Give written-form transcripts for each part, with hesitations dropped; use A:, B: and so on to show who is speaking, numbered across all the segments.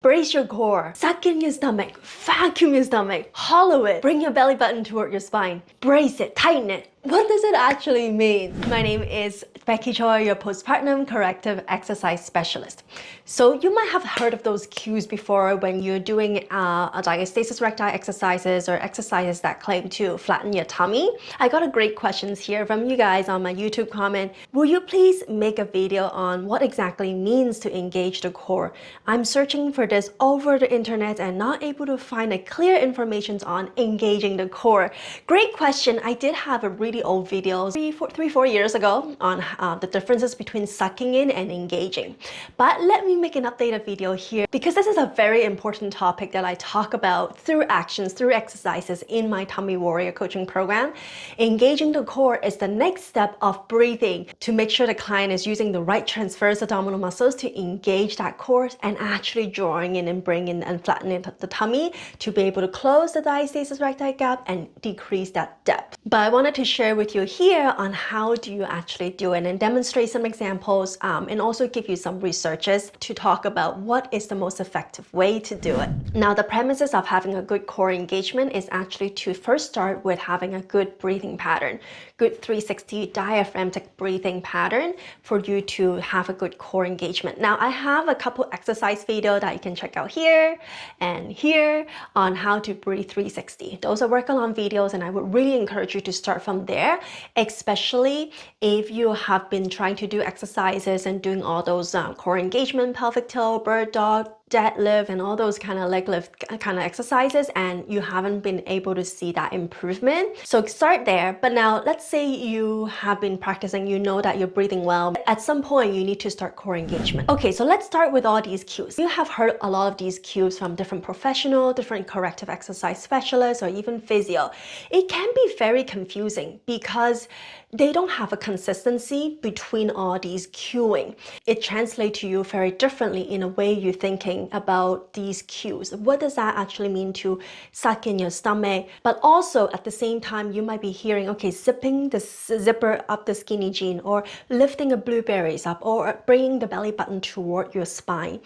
A: Brace your core, suck in your stomach, vacuum your stomach, hollow it, bring your belly button toward your spine, brace it, tighten it. What does it actually mean? My name is Becky, your postpartum corrective exercise specialist. So you might have heard of those cues before when you're doing a diastasis recti exercises or exercises that claim to flatten your tummy. I got a great questions here from you guys on my YouTube comment. Will you please make a video on what exactly means to engage the core? I'm searching for this over the internet and not able to find a clear information on engaging the core. Great question. I did have a really old video 3-4 years ago on the differences between sucking in and engaging. But let me make an updated video here because this is a very important topic that I talk about through actions, through exercises in my Tummy Warrior coaching program. Engaging the core is the next step of breathing to make sure the client is using the right transverse abdominal muscles to engage that core and actually drawing in and bringing and flattening the tummy to be able to close the diastasis recti gap and decrease that depth. But I wanted to share with you here on how do you actually do it and demonstrate some examples and also give you some researches to talk about what is the most effective way to do it. Now, the premises of having a good core engagement is actually to first start with having a good breathing pattern, good 360 diaphragmatic breathing pattern for you to have a good core engagement. Now, I have a couple exercise videos that you can check out here and here on how to breathe 360. Those are work-along videos and I would really encourage you to start from there, especially if you have been trying to do exercises and doing all those core engagement, pelvic tilt, bird dog, deadlift and all those kind of leg lift kind of exercises and you haven't been able to see that improvement. So start there. But now let's say you have been practicing, you know that you're breathing well. At some point you need to start core engagement. Okay, so let's start with all these cues. You have heard a lot of these cues from different professional, different corrective exercise specialists or even physio. It can be very confusing because they don't have a consistency between all these cueing. It translates to you very differently in a way you're thinking about these cues. What does that actually mean to suck in your stomach? But also at the same time, you might be hearing, okay, zipping the zipper up the skinny jean or lifting the blueberries up or bringing the belly button toward your spine.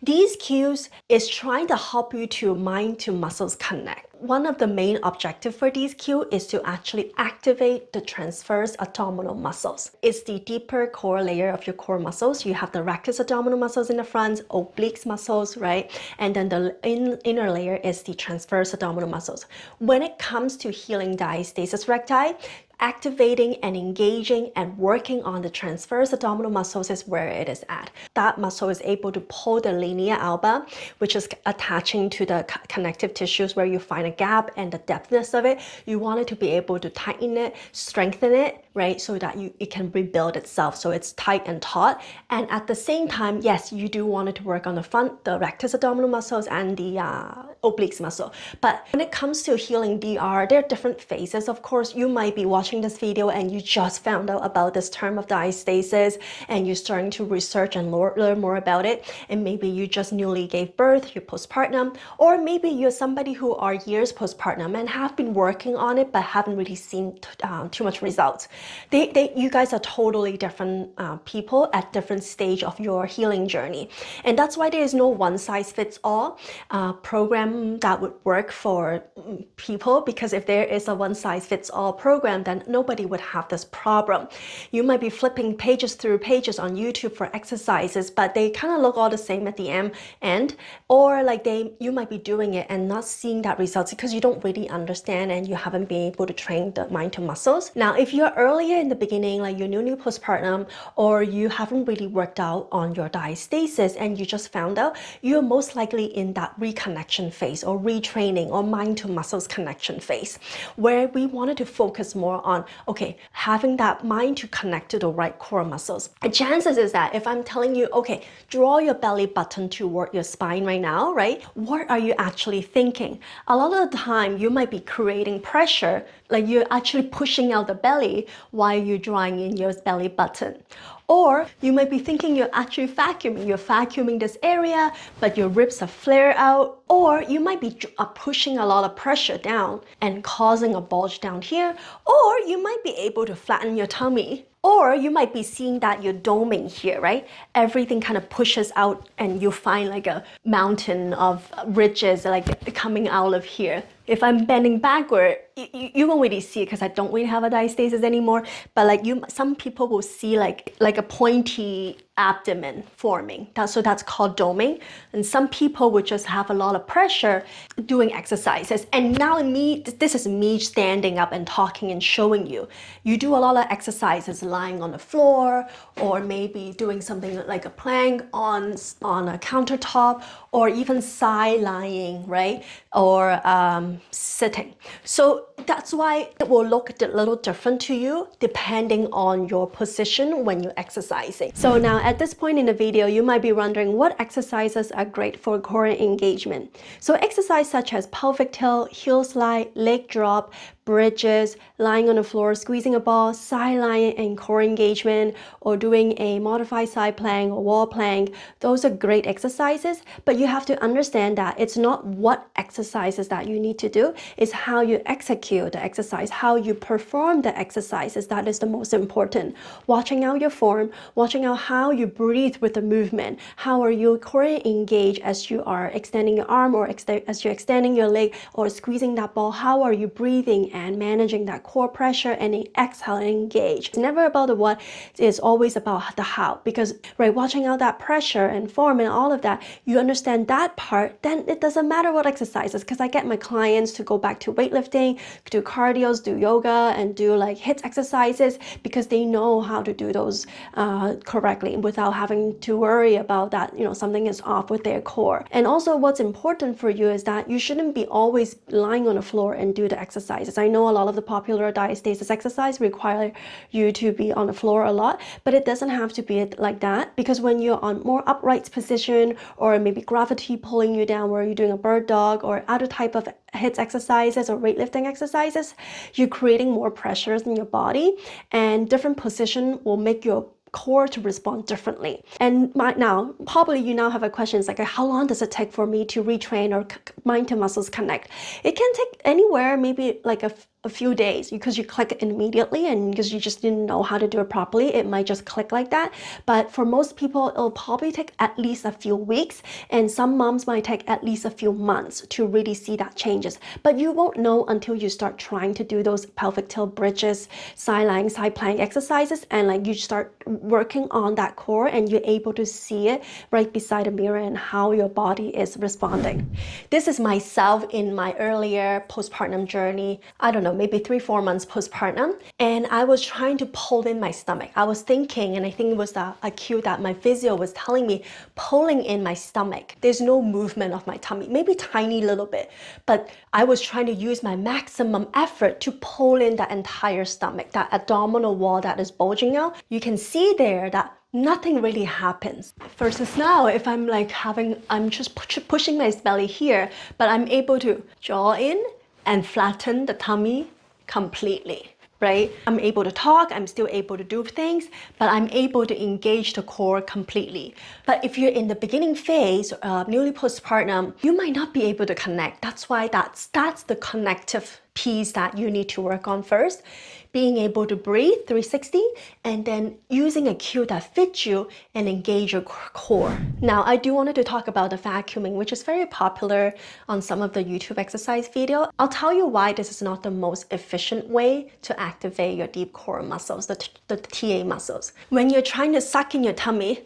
A: These cues is trying to help you to mind to muscles connect. One of the main objectives for these cues is to actually activate the transverse abdominal muscles. It's the deeper core layer of your core muscles. You have the rectus abdominal muscles in the front, obliques muscles, right? And then the inner layer is the transverse abdominal muscles. When it comes to healing diastasis recti, activating and engaging and working on the transverse abdominal muscles is where it is at. That muscle is able to pull the linea alba, which is attaching to the connective tissues where you find a gap and the depthness of it. You want it to be able to tighten it, strengthen it, right? So that it can rebuild itself. So it's tight and taut. And at the same time, yes, you do want it to work on the front, the rectus abdominal muscles and the obliques muscle. But when it comes to healing DR, there are different phases. Of course, you might be watching this video and you just found out about this term of diastasis and you're starting to research and learn more about it, and maybe you just newly gave birth, you're postpartum, or maybe you're somebody who are years postpartum and have been working on it but haven't really seen too much results. You guys are totally different people at different stage of your healing journey, and that's why there is no one-size-fits-all program that would work for people, because if there is a one-size-fits-all program, then nobody would have this problem. You might be flipping pages through pages on YouTube for exercises, but they kind of look all the same at the end, or like you might be doing it and not seeing that results because you don't really understand and you haven't been able to train the mind to muscles. Now, if you're earlier in the beginning, like you're new postpartum, or you haven't really worked out on your diastasis and you just found out, you're most likely in that reconnection phase or retraining or mind to muscles connection phase, where we wanted to focus more on, okay, having that mind to connect to the right core muscles. The chances is that if I'm telling you, okay, draw your belly button toward your spine right now, right? What are you actually thinking? A lot of the time, you might be creating pressure, like you're actually pushing out the belly while you're drawing in your belly button. Or you might be thinking you're actually vacuuming. You're vacuuming this area, but your ribs are flare out. Or you might be pushing a lot of pressure down and causing a bulge down here. Or you might be able to flatten your tummy Or you might be seeing that you're doming here, right? Everything kind of pushes out and you find like a mountain of ridges like coming out of here. If I'm bending backward, you won't really see it because I don't really have a diastasis anymore. But like some people will see like a pointy abdomen forming. So that's called doming. And some people would just have a lot of pressure doing exercises. And now this is me standing up and talking and showing you. You do a lot of exercises lying on the floor, or maybe doing something like a plank on a countertop, or even side lying, right? Or sitting. So that's why it will look a little different to you depending on your position when you're exercising. So now at this point in the video, you might be wondering what exercises are great for core engagement. So exercise such as pelvic tilt, heel slide, leg drop, bridges, lying on the floor, squeezing a ball, side lying and core engagement, or doing a modified side plank or wall plank. Those are great exercises, but you have to understand that it's not what exercises that you need to do, it's how you execute the exercise, how you perform the exercises that is the most important. Watching out your form, watching out how you breathe with the movement, how are you core engaged as you are extending your arm or as you're extending your leg or squeezing that ball, how are you breathing and managing that core pressure and exhale and engage. It's never about the what, it's always about the how, because right, watching out that pressure and form and all of that, you understand that part, then it doesn't matter what exercises, because I get my clients to go back to weightlifting, do cardios, do yoga, and do like HIIT exercises because they know how to do those correctly without having to worry about that, something is off with their core. And also what's important for you is that you shouldn't be always lying on the floor and do the exercises. I know a lot of the popular diastasis exercise require you to be on the floor a lot, but it doesn't have to be like that, because when you're on more upright position, or maybe gravity pulling you down where you're doing a bird dog or other type of HIIT exercises or weightlifting exercises, you're creating more pressures in your body, and different position will make your core to respond differently. And now probably you now have a question, it's like, how long does it take for me to retrain or mind to muscles connect? It can take anywhere, maybe like a few days, because you click it immediately and because you just didn't know how to do it properly, it might just click like that. But for most people, it'll probably take at least a few weeks, and some moms might take at least a few months to really see that changes. But you won't know until you start trying to do those pelvic tilt, bridges, side lying, side plank exercises, and like you start working on that core and you're able to see it right beside the mirror and how your body is responding. This is myself in my earlier postpartum journey. I don't know, maybe 3-4 months postpartum, and I was trying to pull in my stomach. I was thinking, and I think it was a cue that my physio was telling me, pulling in my stomach. There's no movement of my tummy, maybe tiny little bit, but I was trying to use my maximum effort to pull in that entire stomach, that abdominal wall that is bulging out. You can see there that nothing really happens. Versus now, if I'm like I'm just pushing my belly here, but I'm able to draw in and flatten the tummy completely, right? I'm able to talk, I'm still able to do things, but I'm able to engage the core completely. But if you're in the beginning phase, newly postpartum, you might not be able to connect. That's why that's the connective piece that you need to work on first. Being able to breathe 360 and then using a cue that fits you and engage your core. Now, I do wanted to talk about the vacuuming, which is very popular on some of the YouTube exercise video. I'll tell you why this is not the most efficient way to activate your deep core muscles, the TA muscles. When you're trying to suck in your tummy,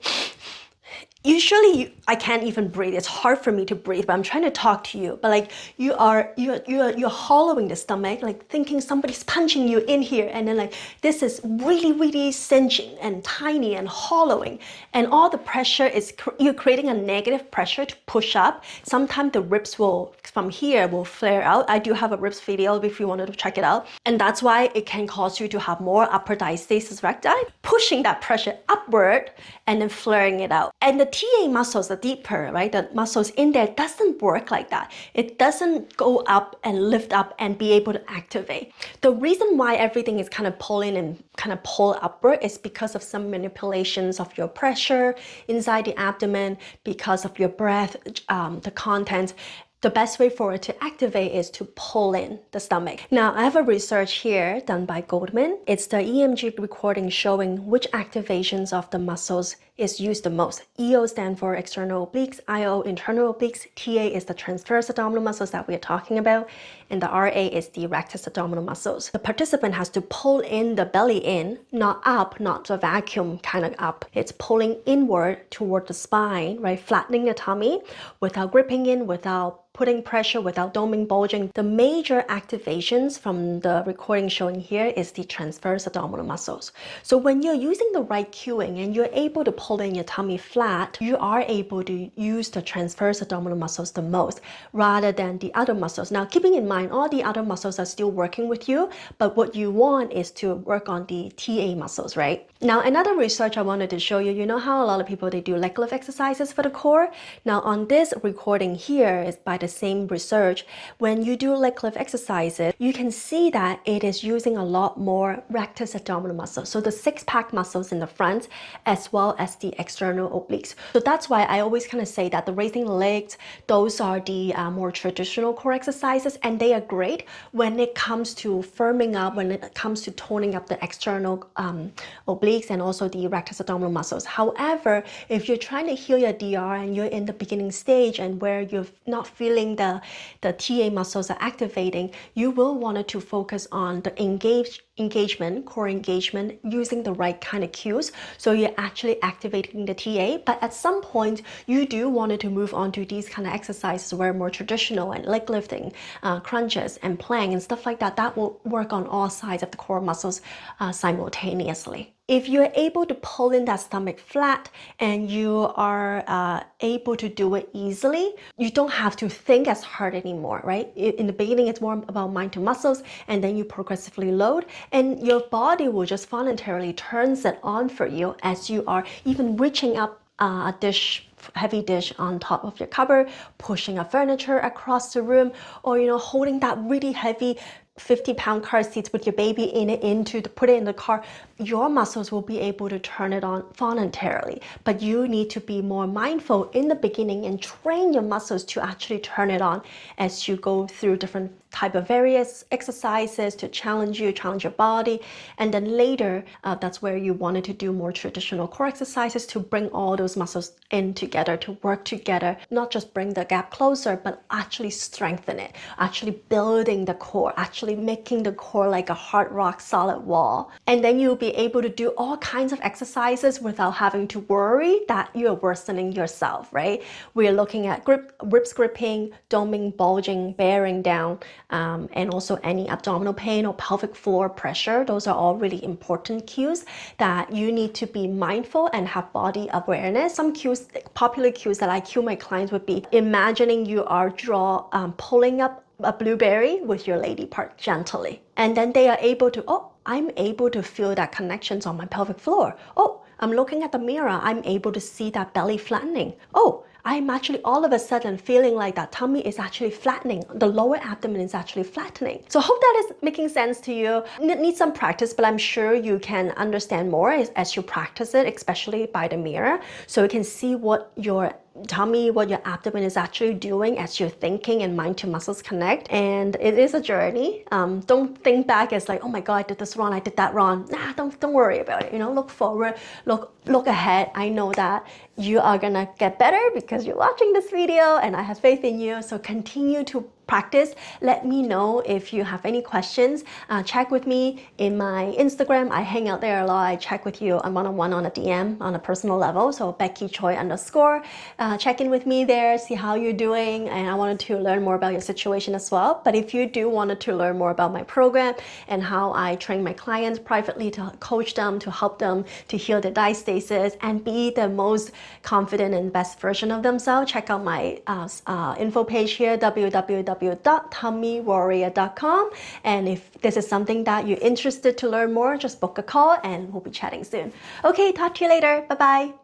A: usually I can't even breathe. It's hard for me to breathe, but I'm trying to talk to you. But like you're hollowing the stomach, like thinking somebody's punching you in here, and then like this is really cinching and tiny and hollowing, and all the pressure is you're creating a negative pressure to push up. Sometimes the ribs from here will flare out. I do have a ribs video if you wanted to check it out, and that's why it can cause you to have more upper diastasis recti, pushing that pressure upward and then flaring it out. And the TA muscles, the deeper, right, the muscles in there doesn't work like that. It doesn't go up and lift up and be able to activate. The reason why everything is kind of pulling and kind of pull upward is because of some manipulations of your pressure inside the abdomen, because of your breath, the contents. the best way for it to activate is to pull in the stomach. Now, I have a research here done by Goldman. It's the EMG recording showing which activations of the muscles is used the most. EO stands for external obliques, IO internal obliques, TA is the transverse abdominal muscles that we are talking about, and the RA is the rectus abdominal muscles. The participant has to pull in the belly in, not up, not the vacuum kind of up. It's pulling inward toward the spine, right? Flattening the tummy without gripping in, without putting pressure, without doming, bulging. The major activations from the recording showing here is the transverse abdominal muscles. So when you're using the right cueing and you're able to pull in your tummy flat, you are able to use the transverse abdominal muscles the most rather than the other muscles. Now, keeping in mind, all the other muscles are still working with you, but what you want is to work on the TA muscles, right? Now, another research I wanted to show you, you know how a lot of people, they do leg lift exercises for the core? Now, on this recording here is by the same research. When you do leg lift exercises, you can see that it is using a lot more rectus abdominal muscles. So the six-pack muscles in the front, as well as the external obliques. So that's why I always kind of say that the raising the legs, those are the more traditional core exercises, and they are great when it comes to firming up, when it comes to toning up the external obliques and also the rectus abdominal muscles. However, if you're trying to heal your DR and you're in the beginning stage and where you're not feeling the TA muscles are activating, you will want to focus on the engagement, core engagement, using the right kind of cues. So you're actually activating the TA, but at some point you do want to move on to these kind of exercises where more traditional and leg lifting, crunches and plank and stuff like that, that will work on all sides of the core muscles simultaneously. If you're able to pull in that stomach flat and you are able to do it easily, you don't have to think as hard anymore, right? In the beginning, it's more about mind to muscles, and then you progressively load, and your body will just voluntarily turns it on for you as you are even reaching up a heavy dish on top of your cupboard, pushing a furniture across the room, or holding that really heavy 50-pound car seats with your baby in it to put it in the car. Your muscles will be able to turn it on voluntarily, but you need to be more mindful in the beginning and train your muscles to actually turn it on as you go through different type of various exercises to challenge your body. And then later, that's where you wanted to do more traditional core exercises to bring all those muscles in together, to work together, not just bring the gap closer, but actually strengthen it, actually building the core, actually making the core like a hard rock solid wall. And then you'll be able to do all kinds of exercises without having to worry that you're worsening yourself, right? We're looking at ribs gripping, doming, bulging, bearing down, and also any abdominal pain or pelvic floor pressure. Those are all really important cues that you need to be mindful and have body awareness. Some cues, popular cues that I cue my clients would be imagining you are pulling up a blueberry with your lady part gently. And then they are able to, I'm able to feel that connections on my pelvic floor. I'm looking at the mirror, I'm able to see that belly flattening. I'm actually all of a sudden feeling like that tummy is actually flattening. The lower abdomen is actually flattening. So I hope that is making sense to you. Need some practice, but I'm sure you can understand more as you practice it, especially by the mirror. So you can see what your tummy, what your abdomen is actually doing as you're thinking and mind to muscles connect. And it is a journey. Don't think back as like, oh my God, I did this wrong, I did that wrong. Don't worry about it. Look forward, look ahead. I know that you are gonna get better because you're watching this video and I have faith in you. So continue to practice. Let me know if you have any questions. Check with me in my Instagram. I hang out there a lot. I check with you one-on-one on a DM on a personal level. So Becky Choi _ check in with me there, see how you're doing. And I wanted to learn more about your situation as well. But if you do want to learn more about my program and how I train my clients privately to coach them, to help them to heal their diastasis and be the most confident and best version of themselves, check out my info page here, www.tummywarrior.com. And if this is something that you're interested to learn more, just book a call and we'll be chatting soon. Okay, talk to you later. Bye-bye.